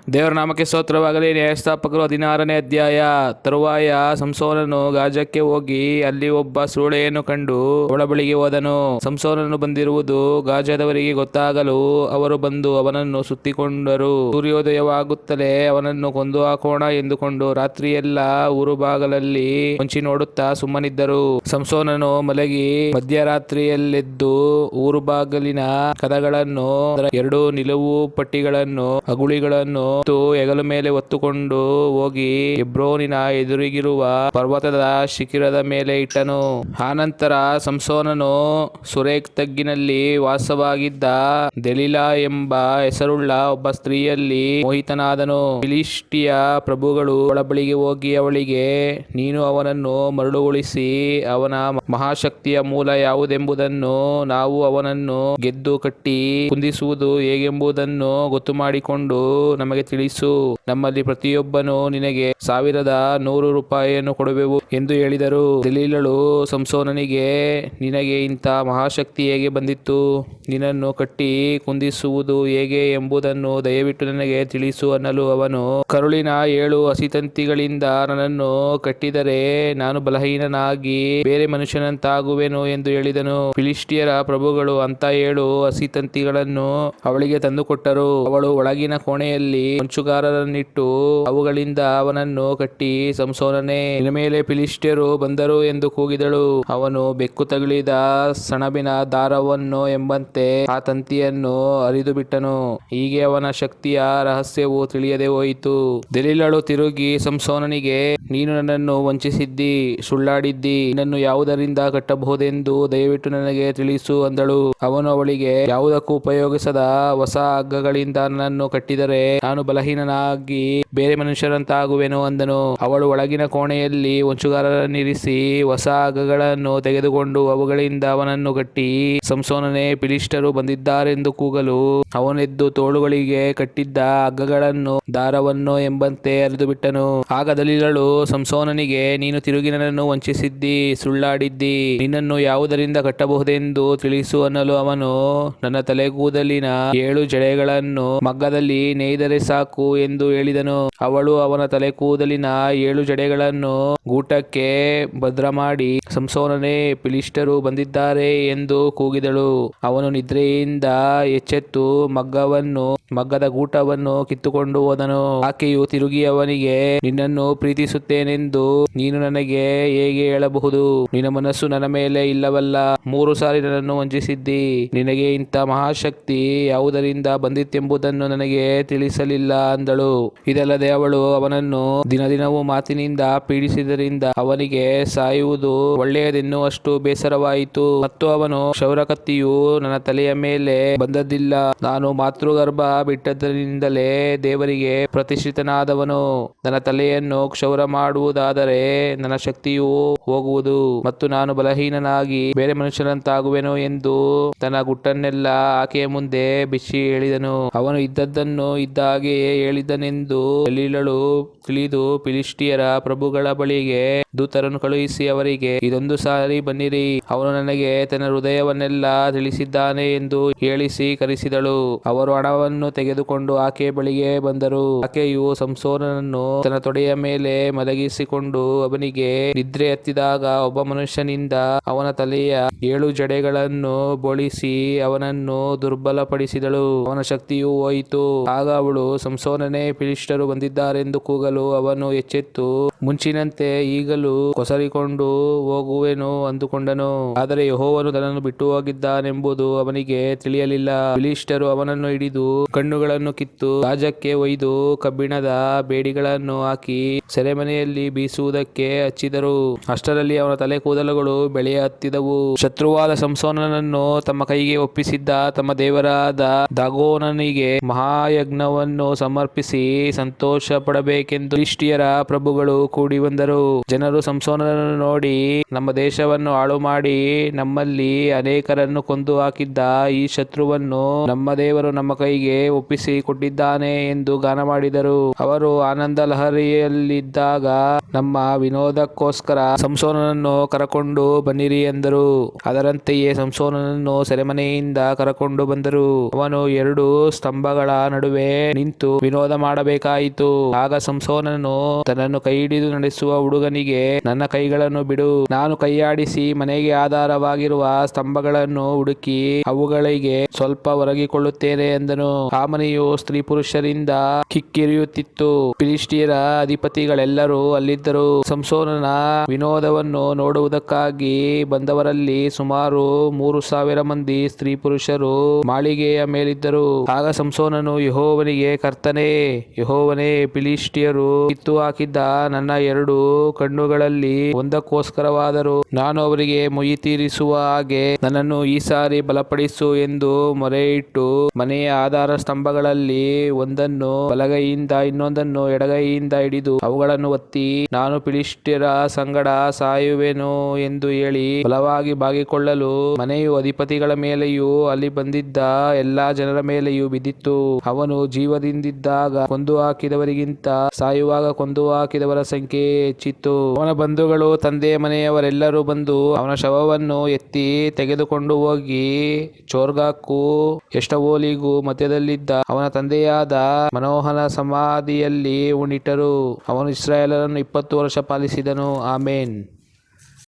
ದೇವರ ನಾಮಕ್ಕೆ ಸ್ತೋತ್ರವಾಗಲಿ. ನ್ಯಾಯಸ್ಥಾಪಕರು 16ನೇ ಅಧ್ಯಾಯ. ತರುವಾಯ ಸಂಸೋನನು ಗಾಜಕ್ಕೆ ಹೋಗಿ ಅಲ್ಲಿ ಒಬ್ಬ ಸೂಳೆಯನ್ನು ಕಂಡು ಅವಳ ಬಳಿಗೆ ಹೋದನು. ಸಂಸೋನನು ಬಂದಿರುವುದು ಗಾಜದವರಿಗೆ ಗೊತ್ತಾಗಲು ಅವರು ಬಂದು ಅವನನ್ನು ಸುತ್ತಿಕೊಂಡರು. ಸೂರ್ಯೋದಯವಾಗುತ್ತಲೇ ಅವನನ್ನು ಕೊಂದು ಹಾಕೋಣ ಎಂದುಕೊಂಡು ರಾತ್ರಿಯೆಲ್ಲ ಊರು ಬಾಗಲಲ್ಲಿ ಹೊಂಚಿ ನೋಡುತ್ತಾ ಸುಮ್ಮನಿದ್ದರು. ಸಂಸೋನನು ಮಲಗಿ ಮಧ್ಯರಾತ್ರಿಯಲ್ಲೆದ್ದು ಊರು ಬಾಗಿಲಿನ ಕದಗಳನ್ನು, ಎರಡು ನಿಲುವು ಪಟ್ಟಿಗಳನ್ನು, ಅಗುಳಿಗಳನ್ನು ಹೆಗಲ ಮೇಲೆ ಹೊತ್ತುಕೊಂಡು ಹೋಗಿ ಹೆಬ್ರೋನಿನ ಎದುರಿಗಿರುವ ಪರ್ವತದ ಶಿಖರದ ಮೇಲೆ ಇಟ್ಟನು. ಆನಂತರ ಸಂಸೋನನು ಸುರೇಕ್ ತಗ್ಗಿನಲ್ಲಿ ವಾಸವಾಗಿದ್ದ ದೆಲೀಲಾ ಎಂಬ ಹೆಸರುಳ್ಳ ಒಬ್ಬ ಸ್ತ್ರೀಯಲ್ಲಿ ಮೋಹಿತನಾದನು. ಫಿಲಿಷ್ಟಿಯ ಪ್ರಭುಗಳು ಅವಳ ಬಳಿಗೆ ಹೋಗಿ ಅವಳಿಗೆ, ನೀನು ಅವನನ್ನು ಮರಳುಗೊಳಿಸಿ ಅವನ ಮಹಾಶಕ್ತಿಯ ಮೂಲ ಯಾವುದೆಂಬುದನ್ನು ನಾವು ಅವನನ್ನು ಗೆದ್ದು ಕಟ್ಟಿ ಕುಂದಿಸುವುದು ಹೇಗೆಂಬುದನ್ನು ಗೊತ್ತು ಮಾಡಿಕೊಂಡು ನಮಗೆ ತಿಳಿಸು. ನಮ್ಮಲ್ಲಿ ಪ್ರತಿಯೊಬ್ಬನು ನಿನಗೆ 1,100 ರೂಪಾಯಿಯನ್ನು ಕೊಡುವೆವು ಎಂದು ಹೇಳಿದರು. ದೆಲೀಲಳು ಸಂಸೋನನಿಗೆ, ನಿನಗೆ ಇಂಥ ಮಹಾಶಕ್ತಿ ಹೇಗೆ ಬಂದಿತ್ತು? ನಿನ್ನನ್ನು ಕಟ್ಟಿ ಕುಂದಿಸುವುದು ಹೇಗೆ ಎಂಬುದನ್ನು ದಯವಿಟ್ಟು ನನಗೆ ತಿಳಿಸು ಅನ್ನಲು ಅವನು, ಕರುಳಿನ 7 ಹಸಿತಂತಿಗಳಿಂದ ನನ್ನನ್ನು ಕಟ್ಟಿದರೆ ನಾನು ಬಲಹೀನನಾಗಿ ಬೇರೆ ಮನುಷ್ಯನಂತಾಗುವೆನು ಎಂದು ಹೇಳಿದನು. ಫಿಲಿಷ್ಟಿಯರ ಪ್ರಭುಗಳು ಅಂತ 7 ಹಸಿತಂತಿಗಳನ್ನು ಅವಳಿಗೆ ತಂದುಕೊಟ್ಟರು. ಅವಳು ಒಳಗಿನ ಕೋಣೆಯಲ್ಲಿ ಹೊಂಚುಗಾರರನ್ನಿಟ್ಟು ಅವುಗಳಿಂದ ಅವನನ್ನು ಕಟ್ಟಿ, ಸಂಸೋನನೇ, ನಿನ್ನ ಮೇಲೆ ಫಿಲಿಷ್ಟಿಯರು ಬಂದರು ಎಂದು ಕೂಗಿದಳು. ಅವನು ಬೆಕ್ಕು ತಗುಲಿದ ಸಣಬಿನ ದಾರವನ್ನು ಎಂಬಂತೆ ಆ ತಂತಿಯನ್ನು ಹರಿದು ಬಿಟ್ಟನು. ಹೀಗೆ ಅವನ ಶಕ್ತಿಯ ರಹಸ್ಯವು ತಿಳಿಯದೆ ಹೋಯಿತು. ದೆಲೀಲಳು ತಿರುಗಿ ಸಂಸೋನನಿಗೆ, ನೀನು ನನ್ನನ್ನು ವಂಚಿಸಿದ್ದಿ, ಸುಳ್ಳಾಡಿದ್ದಿ. ನಿನ್ನನ್ನು ಯಾವುದರಿಂದ ಕಟ್ಟಬಹುದೆಂದು ದಯವಿಟ್ಟು ನನಗೆ ತಿಳಿಸು ಅಂದಳು. ಅವನು ಅವಳಿಗೆ, ಯಾವುದಕ್ಕೂ ಉಪಯೋಗಿಸದ ಹೊಸ ಹಗ್ಗಗಳಿಂದ ನನ್ನನ್ನು ಕಟ್ಟಿದರೆ ನಾನು ಬಲಹೀನನಾಗಿ ಬೇರೆ ಮನುಷ್ಯರಂತಾಗುವೆನು ಅಂದನು. ಅವಳು ಒಳಗಿನ ಕೋಣೆಯಲ್ಲಿ ಹೊಂಚುಗಾರರನ್ನಿರಿಸಿ ಹೊಸ ಹಗ್ಗಗಳನ್ನು ತೆಗೆದುಕೊಂಡು ಅವುಗಳಿಂದ ಅವನನ್ನು ಕಟ್ಟಿ, ಸಂಸೋನನೇ, ಫಿಲಿಷ್ಟಿಯರು ಬಂದಿದ್ದಾರೆಂದು ಕೂಗಲು ಅವನೆದ್ದು ತೋಳುಗಳಿಗೆ ಕಟ್ಟಿದ್ದ ಹಗ್ಗಗಳನ್ನು ದಾರವನ್ನು ಎಂಬಂತೆ ಹರಿದು ಬಿಟ್ಟನು. ಆಗ ದೆಲೀಲಳು ಸಂಸೋನನಿಗೆ, ನೀನು ತಿರುಗಿ ನನ್ನನ್ನು ವಂಚಿಸಿದ್ದಿ, ಸುಳ್ಳಾಡಿದ್ದಿ. ನಿನ್ನನ್ನು ಯಾವುದರಿಂದ ಕಟ್ಟಬಹುದೆಂದು ತಿಳಿಸು ಅನ್ನಲು ಅವನು, ನನ್ನ ತಲೆಗೂದಲಿನ 7 ಜಡೆಗಳನ್ನು ಮಗ್ಗದಲ್ಲಿ ನೇಯ್ದರೆ ಸಾಕು ಎಂದು ಹೇಳಿದನು. ಅವಳು ಅವನ ತಲೆಕೂದಲಿನ 7 ಜಡೆಗಳನ್ನು ಗೂಟಕ್ಕೆ ಭದ್ರ ಮಾಡಿ, ಸಂಸೋನನೇ, ಫಿಲಿಷ್ಟಿಯರು ಬಂದಿದ್ದಾರೆ ಎಂದು ಕೂಗಿದಳು. ಅವನು ನಿದ್ರೆಯಿಂದ ಎಚ್ಚೆತ್ತು ಮಗ್ಗದ ಗೂಟವನ್ನು ಕಿತ್ತುಕೊಂಡು ಹೋದನು. ಆಕೆಯು ತಿರುಗಿ ಅವನಿಗೆ, ನಿನ್ನನ್ನು ಪ್ರೀತಿಸುತ್ತೇನೆಂದು ನೀನು ನನಗೆ ಹೇಗೆ ಹೇಳಬಹುದು? ನಿನ್ನ ಮನಸ್ಸು ನನ್ನ ಮೇಲೆ ಇಲ್ಲವಲ್ಲ. 3 ಸಾರಿ ನನ್ನನ್ನು ವಂಚಿಸಿದ್ದಿ. ನಿನಗೆ ಇಂಥ ಮಹಾಶಕ್ತಿ ಯಾವುದರಿಂದ ಬಂದಿತ್ತೆಂಬುದನ್ನು ನನಗೆ ತಿಳಿಸಲಿಲ್ಲ ಅಂದಳು. ಇದಲ್ಲದೆ ಅವಳು ಅವನನ್ನು ದಿನದಿನವೂ ಮಾತಿನಿಂದ ಪೀಡಿಸಿದ್ದರಿಂದ ಅವನಿಗೆ ಸಾಯುವುದು ಒಳ್ಳೆಯದೆನ್ನುವಷ್ಟು ಬೇಸರವಾಯಿತು. ಮತ್ತು ಅವನು, ಕ್ಷೌರಕತ್ತಿಯು ನನ್ನ ತಲೆಯ ಮೇಲೆ ಬಂದದ್ದಿಲ್ಲ. ನಾನು ಮಾತೃಗರ್ಭ ಬಿಟ್ಟದ್ದರಿಂದಲೇ ದೇವರಿಗೆ ಪ್ರತಿಷ್ಠಿತನಾದವನು. ನನ್ನ ತಲೆಯನ್ನು ಕ್ಷೌರ ಮಾಡುವುದಾದರೆ ನನ್ನ ಶಕ್ತಿಯು ಹೋಗುವುದು ಮತ್ತು ನಾನು ಬಲಹೀನನಾಗಿ ಬೇರೆ ಮನುಷ್ಯರಂತಾಗುವೆನು ಎಂದು ತನ್ನ ಗುಟ್ಟನ್ನೆಲ್ಲ ಆಕೆಯ ಮುಂದೆ ಬಿಚ್ಚಿ ಹೇಳಿದನು. ಅವನು ಇದ್ದದ್ದನ್ನು ಇದ್ದ ಹಾಗೆಯೇ ಹೇಳಿದನೆಂದು ದೆಲೀಲಳು ತಿಳಿದು ಫಿಲಿಷ್ಟಿಯರ ಪ್ರಭುಗಳ ಬಳಿಗೆ ದೂತರನ್ನು ಕಳುಹಿಸಿ ಅವರಿಗೆ, ಇದೊಂದು ಸಾರಿ ಬನ್ನಿರಿ, ಅವನು ನನಗೆ ತನ್ನ ಹೃದಯವನ್ನೆಲ್ಲ ತಿಳಿಸಿದ್ದಾನೆ ಎಂದು ಹೇಳಿಸಿ ಕರೆಸಿದಳು. ಅವರು ಹಣವನ್ನು ತೆಗೆದುಕೊಂಡು ಆಕೆಯ ಬಳಿಗೆ ಬಂದರು. ಆಕೆಯು ಸಂಸೋನನನ್ನು ತನ್ನ ತೊಡೆಯ ಮೇಲೆ ಮಲಗಿಸಿಕೊಂಡು ಅವನಿಗೆ ನಿದ್ರೆ ಹತ್ತಿದಾಗ ಒಬ್ಬ ಮನುಷ್ಯನಿಂದ ಅವನ ತಲೆಯ 7 ಜಡೆಗಳನ್ನು ಬೋಳಿಸಿ ಅವನನ್ನು ದುರ್ಬಲಪಡಿಸಿದಳು. ಅವನ ಶಕ್ತಿಯು ಹೋಯಿತು. ಆಗ ಅವಳು, ಸಂಸೋನನೇ, ಫಿಲಿಷ್ಟಿಯರು ಬಂದಿದ್ದಾರೆಂದು ಕೂಗಲು ಅವನು ಎಚ್ಚೆತ್ತು ಮುಂಚಿನಂತೆ ಈಗಲೂ ಕೊಸರಿಕೊಂಡು ಹೋಗುವೆನು ಅಂದುಕೊಂಡನು. ಆದರೆ ಯೆಹೋವನು ತನ್ನನ್ನು ಬಿಟ್ಟು ಹೋಗಿದ್ದಾನೆಂಬುದು ಅವನಿಗೆ ತಿಳಿಯಲಿಲ್ಲ. ಫಿಲಿಷ್ಟಿಯರು ಅವನನ್ನು ಹಿಡಿದು ಕಣ್ಣುಗಳನ್ನು ಕಿತ್ತು ಗಾಜಕ್ಕೆ ಒಯ್ದು ಕಬ್ಬಿಣದ ಬೇಡಿಗಳನ್ನು ಹಾಕಿ ಸೆರೆಮನೆಯಲ್ಲಿ ಬೀಸುವುದಕ್ಕೆ ಹಚ್ಚಿದರು. ಅಷ್ಟರಲ್ಲಿ ಅವನ ತಲೆ ಕೂದಲುಗಳು ಬೆಳೆಯ ಹತ್ತಿದವು. ಶತ್ರುವಾದ ಸಂಸೋನನನ್ನು ತಮ್ಮ ಕೈಗೆ ಒಪ್ಪಿಸಿದ್ದ ತಮ್ಮ ದೇವರಾದ ದಾಗೋನನಿಗೆ ಮಹಾಯಜ್ಞವನ್ನು ಸಮರ್ಪಿಸಿ ಸಂತೋಷ ಪಡಬೇಕೆಂದು ಫಿಲಿಷ್ಟಿಯರ ಪ್ರಭುಗಳು ಕೂಡಿ ಬಂದರು. ಜನರು ಸಂಸೋನನನ್ನು ನೋಡಿ, ನಮ್ಮ ದೇಶವನ್ನು ಹಾಳು ಮಾಡಿ ನಮ್ಮಲ್ಲಿ ಅನೇಕರನ್ನು ಕೊಂದು ಹಾಕಿದ್ದ ಈ ಶತ್ರುವನ್ನು ನಮ್ಮ ದೇವರು ನಮ್ಮ ಕೈಗೆ ಒಪ್ಪಿಸಿ ಕೊಟ್ಟಿದ್ದಾನೆ ಎಂದು ಗಾನ ಮಾಡಿದರು. ಅವರು ಆನಂದ ಲಹರಿಯಲ್ಲಿದ್ದಾಗ ನಮ್ಮ ವಿನೋದಕ್ಕೋಸ್ಕರ ಸಂಸೋನನನ್ನು ಕರಕೊಂಡು ಬನ್ನಿರಿ ಎಂದರು. ಅದರಂತೆಯೇ ಸಂಸೋನನನ್ನು ಸೆರೆಮನೆಯಿಂದ ಕರಕೊಂಡು ಬಂದರು. ಅವನು 2 ಸ್ತಂಭಗಳ ನಡುವೆ ನಿಂತು ವಿನೋದ ಮಾಡಬೇಕಾಯಿತು. ಆಗ ಸಂಸೋನನು ತನ್ನನ್ನು ಕೈ ಹಿಡಿದು ನಡೆಸುವ ಹುಡುಗನಿಗೆ, ನನ್ನ ಕೈಗಳನ್ನು ಬಿಡು, ನಾನು ಕೈಯಾಡಿಸಿ ಮನೆಗೆ ಆಧಾರವಾಗಿರುವ ಸ್ತಂಭಗಳನ್ನು ಹುಡುಕಿ ಅವುಗಳಿಗೆ ಸ್ವಲ್ಪ ಒರಗಿಕೊಳ್ಳುತ್ತೇನೆ ಎಂದನು. ಆ ಮನೆಯು ಸ್ತ್ರೀ ಪುರುಷರಿಂದ ಕಿಕ್ಕಿರಿಯುತ್ತಿತ್ತು. ಫಿಲಿಷ್ಟಿಯರ ಅಧಿಪತಿಗಳೆಲ್ಲರೂ ಅಲ್ಲಿದ್ದರು. ಸಂಸೋನನ ವಿನೋದವನ್ನು ನೋಡುವುದಕ್ಕಾಗಿ ಬಂದವರಲ್ಲಿ ಸುಮಾರು 3,000 ಮಂದಿ ಸ್ತ್ರೀ ಪುರುಷರು ಮಾಳಿಗೆಯ ಮೇಲಿದ್ದರು. ಆಗ ಸಂಸೋನನು ಯೆಹೋವನಿಗೆ, ಕರ್ತನೇ, ಯೆಹೋವನೇ, ಫಿಲಿಷ್ಟಿಯರು ಕಿತ್ತು ಹಾಕಿದ್ದ ನನ್ನ 2 ಕಣ್ಣುಗಳಲ್ಲಿ ಒಂದಕ್ಕೋಸ್ಕರವಾದರೂ ನಾನು ಅವರಿಗೆ ಮುಯ್ಯಿ ತೀರಿಸುವ ಹಾಗೆ ನನ್ನನ್ನು ಈ ಸಾರಿ ಬಲಪಡಿಸು ಎಂದು ಮೊರೆಯಿಟ್ಟು ಮನೆಯ ಆಧಾರ ಸ್ತಂಭಗಳಲ್ಲಿ ಒಂದನ್ನು ಬಲಗೈಯಿಂದ ಇನ್ನೊಂದನ್ನು ಎಡಗೈಯಿಂದ ಹಿಡಿದು ಅವುಗಳನ್ನು ಒತ್ತಿ, ನಾನು ಫಿಲಿಷ್ಟಿಯರ ಸಂಗಡ ಸಾಯುವೆನು ಎಂದು ಹೇಳಿ ಬಲವಾಗಿ ಬಾಗಿಕೊಳ್ಳಲು ಮನೆಯು ಅಧಿಪತಿಗಳ ಮೇಲೆಯೂ ಅಲ್ಲಿ ಬಂದಿದ್ದ ಎಲ್ಲಾ ಜನರ ಮೇಲೆಯೂ ಬಿದ್ದಿತ್ತು. ಅವನು ಜೀವದಿಂದಿದ್ದಾಗ ಕೊಂದು ಹಾಕಿದವರಿಗಿಂತ ಸಾಯುವಾಗ ಕೊಂದು ಹಾಕಿದವರ ಸಂಖ್ಯೆ ಹೆಚ್ಚಿತ್ತು. ಅವನ ಬಂಧುಗಳು, ತಂದೆಯ ಮನೆಯವರೆಲ್ಲರೂ ಬಂದು ಅವನ ಶವವನ್ನು ಎತ್ತಿ ತೆಗೆದುಕೊಂಡು ಹೋಗಿ ಚೋರ್ಗಾಕ್ಕೂ ಎಷ್ಟವೋಲಿಗೂ ಮಧ್ಯದಲ್ಲಿದ್ದ ಅವನ ತಂದೆಯಾದ ಮನೋಹನ ಸಮಾಧಿಯಲ್ಲಿ ಹೂಣಿಟ್ಟರು. ಅವನು ಇಸ್ರಾಯೇಲರನ್ನು 20 ವರ್ಷ ಪಾಲಿಸಿದನು. ಆಮೆನ್.